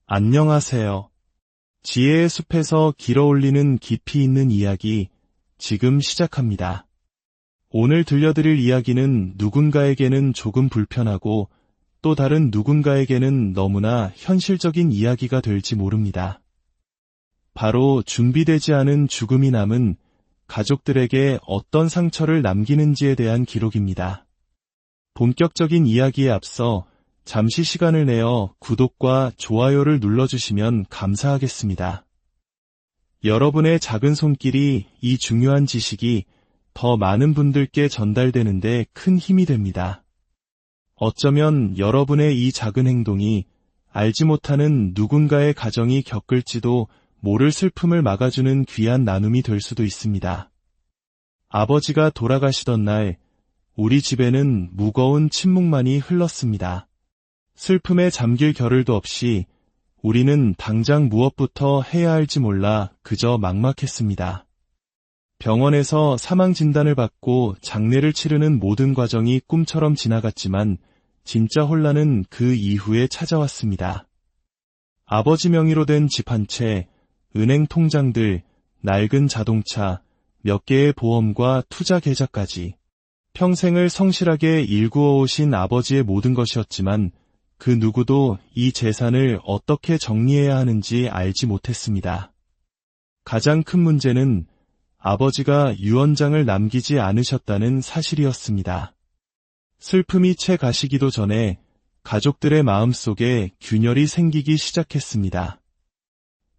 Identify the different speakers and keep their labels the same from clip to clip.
Speaker 1: 안녕하세요. 지혜의 숲에서 길어올리는 깊이 있는 이야기, 지금 시작합니다. 오늘 들려드릴 이야기는 누군가에게는 조금 불편하고 또 다른 누군가에게는 너무나 현실적인 이야기가 될지 모릅니다. 바로 준비되지 않은 죽음이 남은 가족들에게 어떤 상처를 남기는지에 대한 기록입니다. 본격적인 이야기에 앞서 잠시 시간을 내어 구독과 좋아요를 눌러주시면 감사하겠습니다. 여러분의 작은 손길이 이 중요한 지식이 더 많은 분들께 전달되는데 큰 힘이 됩니다. 어쩌면 여러분의 이 작은 행동이 알지 못하는 누군가의 가정이 겪을지도 모를 슬픔을 막아주는 귀한 나눔이 될 수도 있습니다. 아버지가 돌아가시던 날, 우리 집에는 무거운 침묵만이 흘렀습니다. 슬픔에 잠길 겨를도 없이 우리는 당장 무엇부터 해야 할지 몰라 그저 막막했습니다. 병원에서 사망 진단을 받고 장례를 치르는 모든 과정이 꿈처럼 지나갔지만 진짜 혼란은 그 이후에 찾아왔습니다. 아버지 명의로 된 집 한 채, 은행 통장들, 낡은 자동차, 몇 개의 보험과 투자 계좌까지 평생을 성실하게 일구어 오신 아버지의 모든 것이었지만 그 누구도 이 재산을 어떻게 정리해야 하는지 알지 못했습니다. 가장 큰 문제는 아버지가 유언장을 남기지 않으셨다는 사실이었습니다. 슬픔이 채 가시기도 전에 가족들의 마음속에 균열이 생기기 시작했습니다.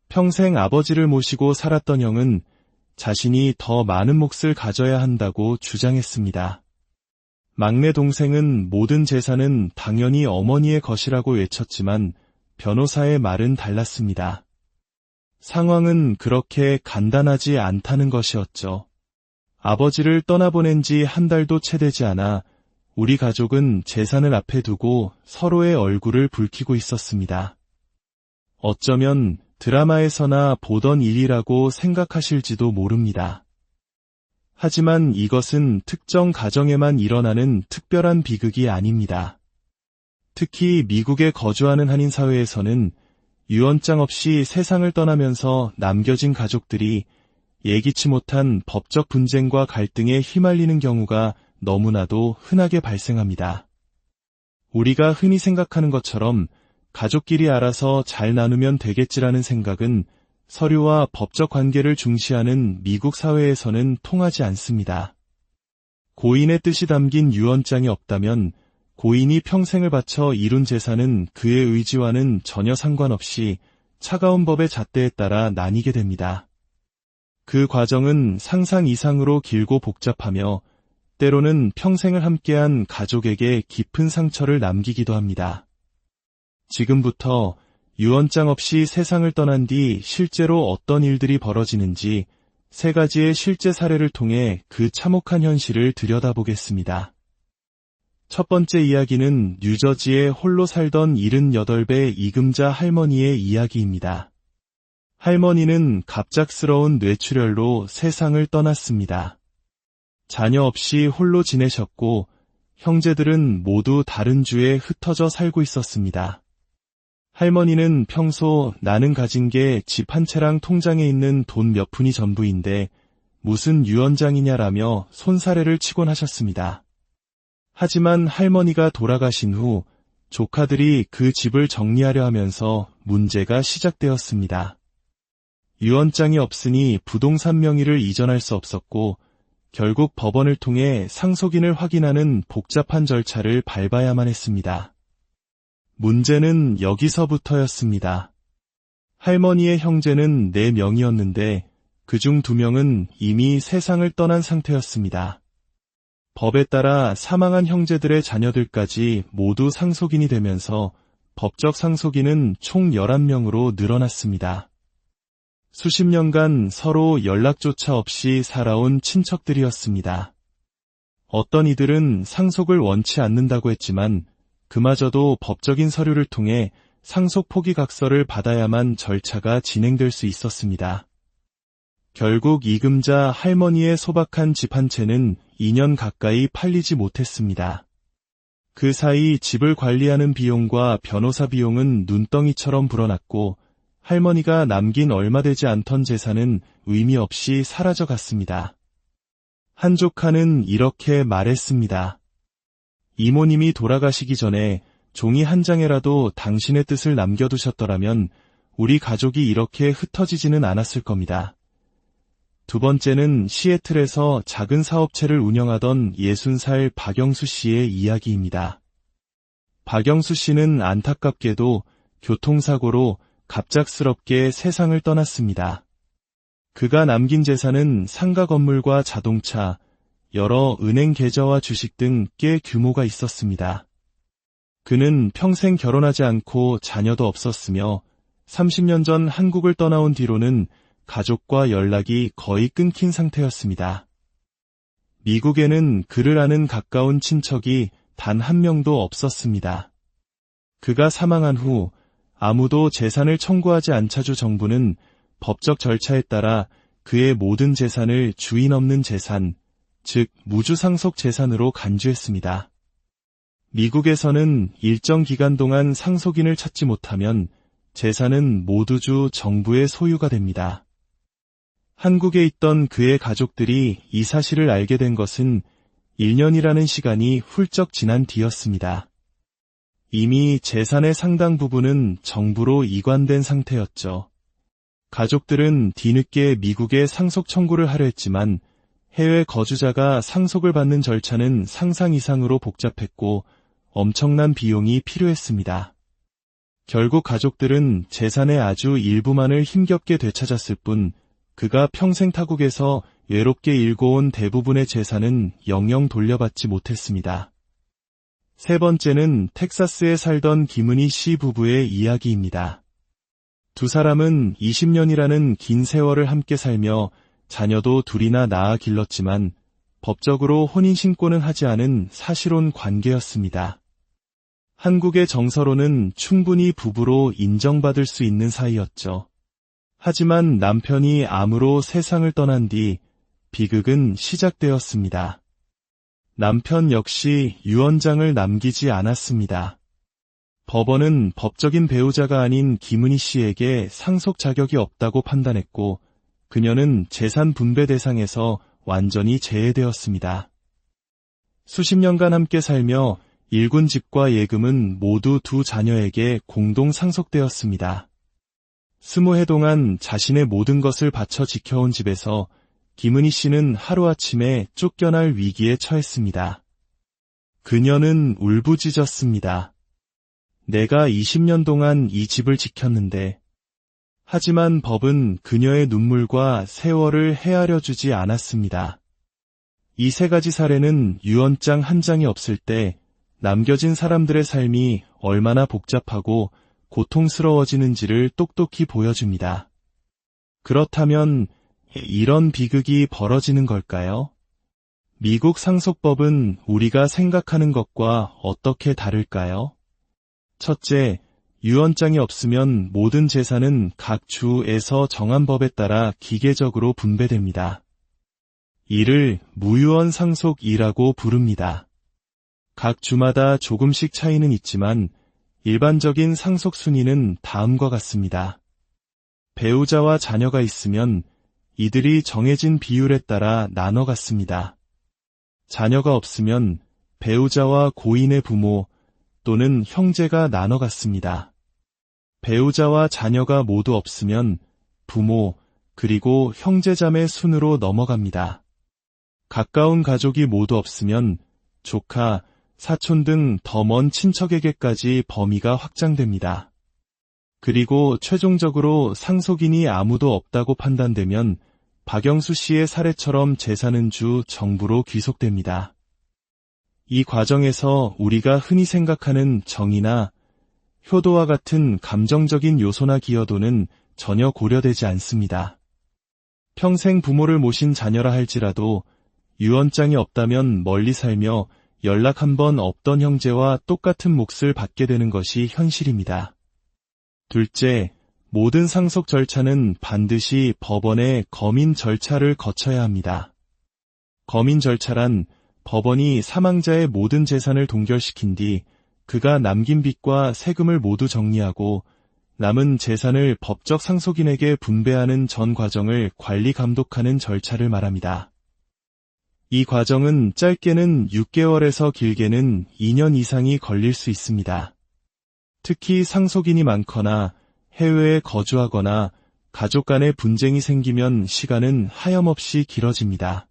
Speaker 1: 평생 아버지를 모시고 살았던 형은 자신이 더 많은 몫을 가져야 한다고 주장했습니다. 막내 동생은 모든 재산은 당연히 어머니의 것이라고 외쳤지만 변호사의 말은 달랐습니다. 상황은 그렇게 간단하지 않다는 것이었죠. 아버지를 떠나보낸 지 한 달도 채 되지 않아 우리 가족은 재산을 앞에 두고 서로의 얼굴을 붉히고 있었습니다. 어쩌면 드라마에서나 보던 일이라고 생각하실지도 모릅니다. 하지만 이것은 특정 가정에만 일어나는 특별한 비극이 아닙니다. 특히 미국에 거주하는 한인 사회에서는 유언장 없이 세상을 떠나면서 남겨진 가족들이 예기치 못한 법적 분쟁과 갈등에 휘말리는 경우가 너무나도 흔하게 발생합니다. 우리가 흔히 생각하는 것처럼 가족끼리 알아서 잘 나누면 되겠지라는 생각은 서류와 법적 관계를 중시하는 미국 사회에서는 통하지 않습니다. 고인의 뜻이 담긴 유언장이 없다면 고인이 평생을 바쳐 이룬 재산은 그의 의지와는 전혀 상관없이 차가운 법의 잣대에 따라 나뉘게 됩니다. 그 과정은 상상 이상으로 길고 복잡하며 때로는 평생을 함께한 가족에게 깊은 상처를 남기기도 합니다. 지금부터 유언장 없이 세상을 떠난 뒤 실제로 어떤 일들이 벌어지는지 세 가지의 실제 사례를 통해 그 참혹한 현실을 들여다보겠습니다. 첫 번째 이야기는 뉴저지에 홀로 살던 78배 이금자 할머니의 이야기입니다. 할머니는 갑작스러운 뇌출혈로 세상을 떠났습니다. 자녀 없이 홀로 지내셨고 형제들은 모두 다른 주에 흩어져 살고 있었습니다. 할머니는 평소 나는 가진 게 집 한 채랑 통장에 있는 돈 몇 푼이 전부인데 무슨 유언장이냐라며 손사래를 치곤 하셨습니다. 하지만 할머니가 돌아가신 후 조카들이 그 집을 정리하려 하면서 문제가 시작되었습니다. 유언장이 없으니 부동산 명의를 이전할 수 없었고 결국 법원을 통해 상속인을 확인하는 복잡한 절차를 밟아야만 했습니다. 문제는 여기서부터였습니다. 할머니의 형제는 4명이었는데 그중 2명은 이미 세상을 떠난 상태였습니다. 법에 따라 사망한 형제들의 자녀들까지 모두 상속인이 되면서 법적 상속인은 총 11명으로 늘어났습니다. 수십 년간 서로 연락조차 없이 살아온 친척들이었습니다. 어떤 이들은 상속을 원치 않는다고 했지만 그마저도 법적인 서류를 통해 상속 포기각서를 받아야만 절차가 진행될 수 있었습니다. 결국 이금자 할머니의 소박한 집 한 채는 2년 가까이 팔리지 못했습니다. 그 사이 집을 관리하는 비용과 변호사 비용은 눈덩이처럼 불어났고 할머니가 남긴 얼마 되지 않던 재산은 의미 없이 사라져 갔습니다. 한 조카는 이렇게 말했습니다. 이모님이 돌아가시기 전에 종이 한 장에라도 당신의 뜻을 남겨두셨더라면 우리 가족이 이렇게 흩어지지는 않았을 겁니다. 두 번째는 시애틀에서 작은 사업체를 운영하던 60살 박영수 씨의 이야기입니다. 박영수 씨는 안타깝게도 교통사고로 갑작스럽게 세상을 떠났습니다. 그가 남긴 재산은 상가 건물과 자동차, 여러 은행 계좌와 주식 등 꽤 규모가 있었습니다. 그는 평생 결혼하지 않고 자녀도 없었으며 30년 전 한국을 떠나온 뒤로는 가족과 연락이 거의 끊긴 상태였습니다. 미국에는 그를 아는 가까운 친척이 단 한 명도 없었습니다. 그가 사망한 후 아무도 재산을 청구하지 않자주 정부는 법적 절차에 따라 그의 모든 재산을 주인 없는 재산, 즉 무주상속 재산으로 간주했습니다. 미국에서는 일정 기간 동안 상속인을 찾지 못하면 재산은 모두 정부의 소유가 됩니다. 한국에 있던 그의 가족들이 이 사실을 알게 된 것은 1년이라는 시간이 훌쩍 지난 뒤였습니다. 이미 재산의 상당 부분은 정부로 이관된 상태였죠. 가족들은 뒤늦게 미국에 상속 청구를 하려 했지만 해외 거주자가 상속을 받는 절차는 상상 이상으로 복잡했고 엄청난 비용이 필요했습니다. 결국 가족들은 재산의 아주 일부만을 힘겹게 되찾았을 뿐 그가 평생 타국에서 외롭게 일궈온 대부분의 재산은 영영 돌려받지 못했습니다. 세 번째는 텍사스에 살던 김은희 씨 부부의 이야기입니다. 두 사람은 20년이라는 긴 세월을 함께 살며 자녀도 둘이나 낳아 길렀지만 법적으로 혼인신고는 하지 않은 사실혼 관계였습니다. 한국의 정서로는 충분히 부부로 인정받을 수 있는 사이였죠. 하지만 남편이 암으로 세상을 떠난 뒤 비극은 시작되었습니다. 남편 역시 유언장을 남기지 않았습니다. 법원은 법적인 배우자가 아닌 김은희 씨에게 상속 자격이 없다고 판단했고 그녀는 재산 분배 대상에서 완전히 제외되었습니다. 수십 년간 함께 살며 일군 집과 예금은 모두 두 자녀에게 공동 상속되었습니다. 20해 동안 자신의 모든 것을 바쳐 지켜온 집에서 김은희 씨는 하루아침에 쫓겨날 위기에 처했습니다. 그녀는 울부짖었습니다. 내가 20년 동안 이 집을 지켰는데, 하지만 법은 그녀의 눈물과 세월을 헤아려 주지 않았습니다. 이 세 가지 사례는 유언장 한 장이 없을 때 남겨진 사람들의 삶이 얼마나 복잡하고 고통스러워지는지를 똑똑히 보여줍니다. 그렇다면 이런 비극이 벌어지는 걸까요? 미국 상속법은 우리가 생각하는 것과 어떻게 다를까요? 첫째, 유언장이 없으면 모든 재산은 각 주에서 정한 법에 따라 기계적으로 분배됩니다. 이를 무유언 상속이라고 부릅니다. 각 주마다 조금씩 차이는 있지만 일반적인 상속 순위는 다음과 같습니다. 배우자와 자녀가 있으면 이들이 정해진 비율에 따라 나눠 갖습니다. 자녀가 없으면 배우자와 고인의 부모 또는 형제가 나눠 갖습니다. 배우자와 자녀가 모두 없으면 부모 그리고 형제자매 순으로 넘어갑니다. 가까운 가족이 모두 없으면 조카, 사촌 등 더 먼 친척에게까지 범위가 확장됩니다. 그리고 최종적으로 상속인이 아무도 없다고 판단되면 박영수 씨의 사례처럼 재산은 정부로 귀속됩니다. 이 과정에서 우리가 흔히 생각하는 정의나 효도와 같은 감정적인 요소나 기여도는 전혀 고려되지 않습니다. 평생 부모를 모신 자녀라 할지라도 유언장이 없다면 멀리 살며 연락 한 번 없던 형제와 똑같은 몫을 받게 되는 것이 현실입니다. 둘째, 모든 상속 절차는 반드시 법원의 검인 절차를 거쳐야 합니다. 검인 절차란 법원이 사망자의 모든 재산을 동결시킨 뒤 그가 남긴 빚과 세금을 모두 정리하고 남은 재산을 법적 상속인에게 분배하는 전 과정을 관리 감독하는 절차를 말합니다. 이 과정은 짧게는 6개월에서 길게는 2년 이상이 걸릴 수 있습니다. 특히 상속인이 많거나 해외에 거주하거나 가족 간의 분쟁이 생기면 시간은 하염없이 길어집니다.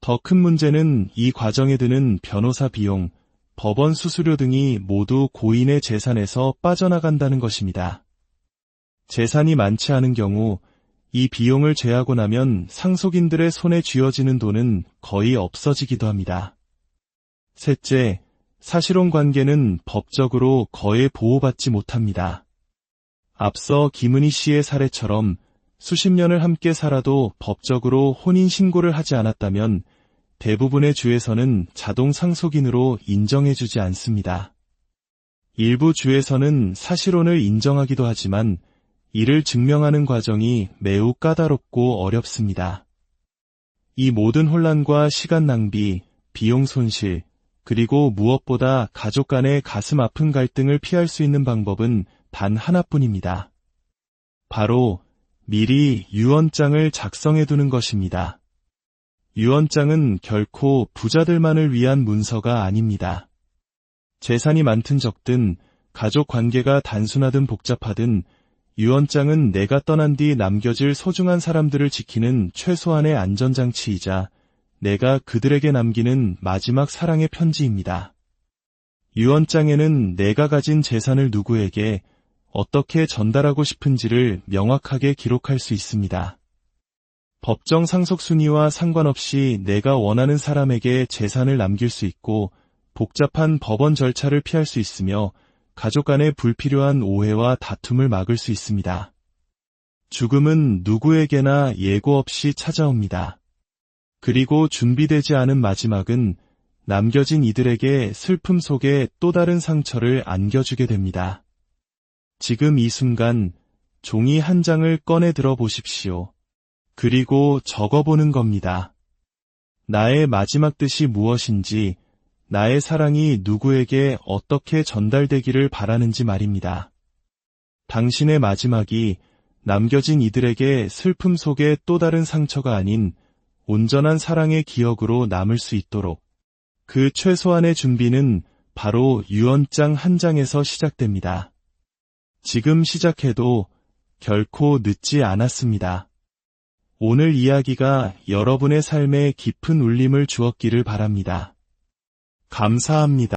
Speaker 1: 더 큰 문제는 이 과정에 드는 변호사 비용, 법원 수수료 등이 모두 고인의 재산에서 빠져나간다는 것입니다. 재산이 많지 않은 경우 이 비용을 제하고 나면 상속인들의 손에 쥐어지는 돈은 거의 없어지기도 합니다. 셋째, 사실혼 관계는 법적으로 거의 보호받지 못합니다. 앞서 김은희 씨의 사례처럼 수십 년을 함께 살아도 법적으로 혼인신고를 하지 않았다면 대부분의 주에서는 자동 상속인으로 인정해주지 않습니다. 일부 주에서는 사실혼을 인정하기도 하지만 이를 증명하는 과정이 매우 까다롭고 어렵습니다. 이 모든 혼란과 시간 낭비, 비용 손실, 그리고 무엇보다 가족 간의 가슴 아픈 갈등을 피할 수 있는 방법은 단 하나뿐입니다. 바로 미리 유언장을 작성해두는 것입니다. 유언장은 결코 부자들만을 위한 문서가 아닙니다. 재산이 많든 적든, 가족 관계가 단순하든 복잡하든 유언장은 내가 떠난 뒤 남겨질 소중한 사람들을 지키는 최소한의 안전장치이자 내가 그들에게 남기는 마지막 사랑의 편지입니다. 유언장에는 내가 가진 재산을 누구에게 어떻게 전달하고 싶은지를 명확하게 기록할 수 있습니다. 법정 상속 순위와 상관없이 내가 원하는 사람에게 재산을 남길 수 있고 복잡한 법원 절차를 피할 수 있으며 가족 간의 불필요한 오해와 다툼을 막을 수 있습니다. 죽음은 누구에게나 예고 없이 찾아옵니다. 그리고 준비되지 않은 마지막은 남겨진 이들에게 슬픔 속에 또 다른 상처를 안겨주게 됩니다. 지금 이 순간 종이 한 장을 꺼내 들어 보십시오. 그리고 적어보는 겁니다. 나의 마지막 뜻이 무엇인지, 나의 사랑이 누구에게 어떻게 전달되기를 바라는지 말입니다. 당신의 마지막이 남겨진 이들에게 슬픔 속에 또 다른 상처가 아닌 온전한 사랑의 기억으로 남을 수 있도록 그 최소한의 준비는 바로 유언장 한 장에서 시작됩니다. 지금 시작해도 결코 늦지 않았습니다. 오늘 이야기가 여러분의 삶에 깊은 울림을 주었기를 바랍니다. 감사합니다.